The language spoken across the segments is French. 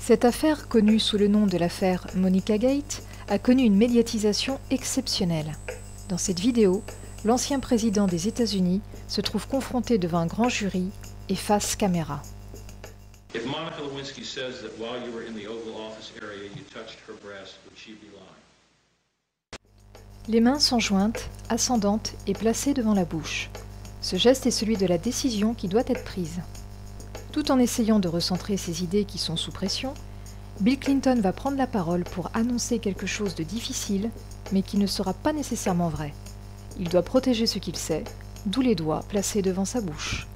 Cette affaire, connue sous le nom de l'affaire Monica Gate, a connu une médiatisation exceptionnelle. Dans cette vidéo, l'ancien président des États-Unis se trouve confronté devant un grand jury et face caméra. If Monica Lewinsky says that while you were in the Oval Office area you touched her breast, would she be lying? Les mains sont jointes, ascendantes et placées devant la bouche. Ce geste est celui de la décision qui doit être prise. Tout en essayant de recentrer ses idées qui sont sous pression, Bill Clinton va prendre la parole pour annoncer quelque chose de difficile, mais qui ne sera pas nécessairement vrai. Il doit protéger ce qu'il sait, d'où les doigts placés devant sa bouche.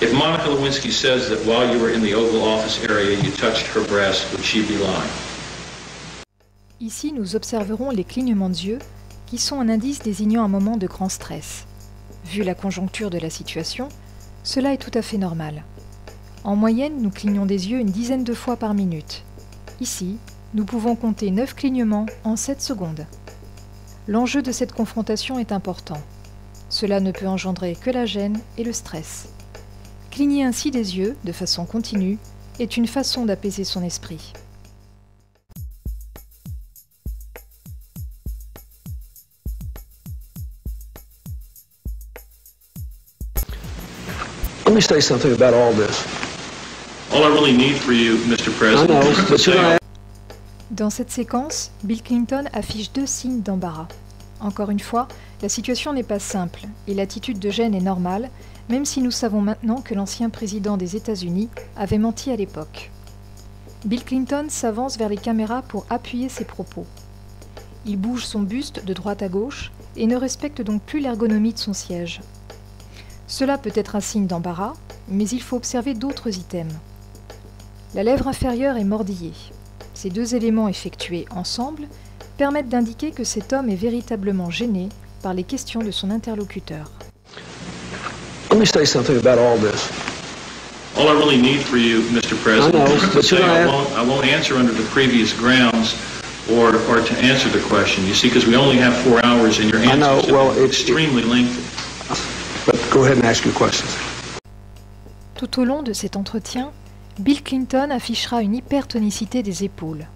If Monica Lewinsky says that while you were in the Oval Office area you touched her breast, would she be lying? Ici, nous observerons les clignements d'yeux, qui sont un indice désignant un moment de grand stress. Vu la conjoncture de la situation, cela est tout à fait normal. En moyenne, nous clignons des yeux une dizaine de fois par minute. Ici, nous pouvons compter 9 clignements en 7 secondes. L'enjeu de cette confrontation est important. Cela ne peut engendrer que la gêne et le stress. Cligner ainsi des yeux, de façon continue, est une façon d'apaiser son esprit. Let me say something about all this. All I really need for you, Mr. I President, know, is to but say you're not. Dans cette séquence, Bill Clinton affiche 2 signes d'embarras. Encore une fois, la situation n'est pas simple et l'attitude de gêne est normale, même si nous savons maintenant que l'ancien président des États-Unis avait menti à l'époque. Bill Clinton s'avance vers les caméras pour appuyer ses propos. Il bouge son buste de droite à gauche et ne respecte donc plus l'ergonomie de son siège. Cela peut être un signe d'embarras, mais il faut observer d'autres items. La lèvre inférieure est mordillée. Ces 2 éléments effectués ensemble permettent d'indiquer que cet homme est véritablement gêné par les questions de son interlocuteur. Let me say something about all this. all I really need for you, Mr. President, I know, is to but say you're I won't answer under the previous grounds or to answer the question. You see, because we only have 4 hours and your I know, answers well, are extremely lengthy. But go ahead and ask your questions. Tout au long de cet entretien, Bill Clinton affichera une hypertonicité des épaules.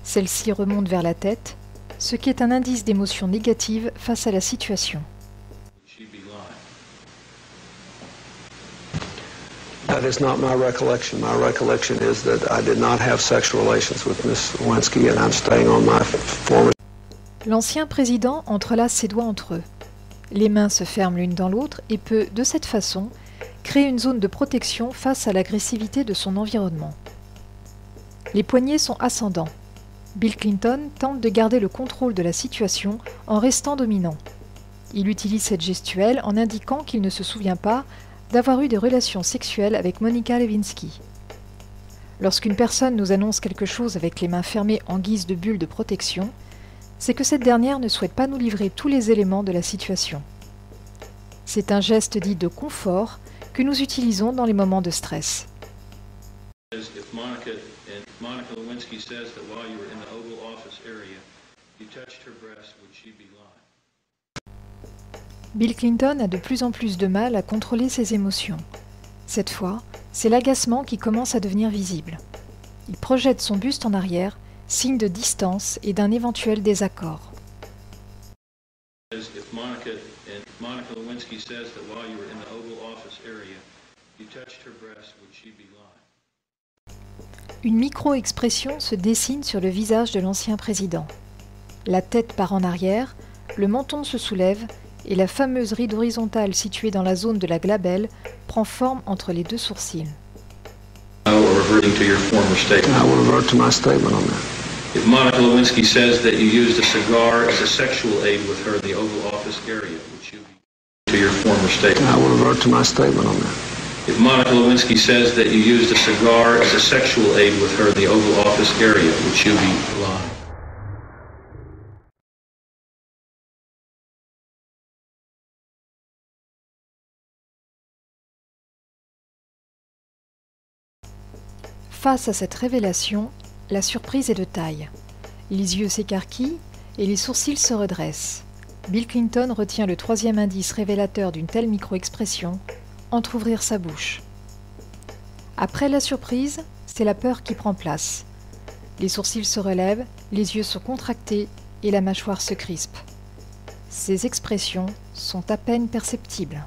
Celle-ci remonte vers la tête, ce qui est un indice d'émotion négative face à la situation. She'd be lying. That is not my recollection. My recollection is that I did not have sexual relations with Miss Lewinsky, and I'm staying on my former. L'ancien président entrelace ses doigts entre eux. Les mains se ferment l'une dans l'autre et peut, de cette façon, créer une zone de protection face à l'agressivité de son environnement. Les poignets sont ascendants. Bill Clinton tente de garder le contrôle de la situation en restant dominant. Il utilise cette gestuelle en indiquant qu'il ne se souvient pas d'avoir eu des relations sexuelles avec Monica Lewinsky. Lorsqu'une personne nous annonce quelque chose avec les mains fermées en guise de bulle de protection, c'est que cette dernière ne souhaite pas nous livrer tous les éléments de la situation. C'est un geste dit de confort que nous utilisons dans les moments de stress. If Monica Lewinsky says that while you were in the Oval Office area, you touched her breast, would she be lying? Bill Clinton a de plus en plus de mal à contrôler ses émotions. Cette fois, c'est l'agacement qui commence à devenir visible. Il projette son buste en arrière, signe de distance et d'un éventuel désaccord. If Monica Lewinsky says that while you were in the Oval Office area, you touched her breast, would she be lying? Une micro-expression se dessine sur le visage de l'ancien président. La tête part en arrière, le menton se soulève et la fameuse ride horizontale située dans la zone de la glabelle prend forme entre les 2 sourcils. Or reverting to your former statement. I will revert to my statement on that. If Monica Lewinsky says that you used a cigar as a sexual aid with her in the Oval Office area, would you be to your former statement? I will revert to my statement on that. If Monica Lewinsky says that you used a cigar as a sexual aid with her in the Oval Office area, would you be lying? Face à cette révélation, la surprise est de taille. Les yeux s'écarquillent et les sourcils se redressent. Bill Clinton retient le 3e indice révélateur d'une telle micro-expression, entrouvrir sa bouche. Après la surprise, c'est la peur qui prend place. Les sourcils se relèvent, les yeux sont contractés et la mâchoire se crispe. Ces expressions sont à peine perceptibles.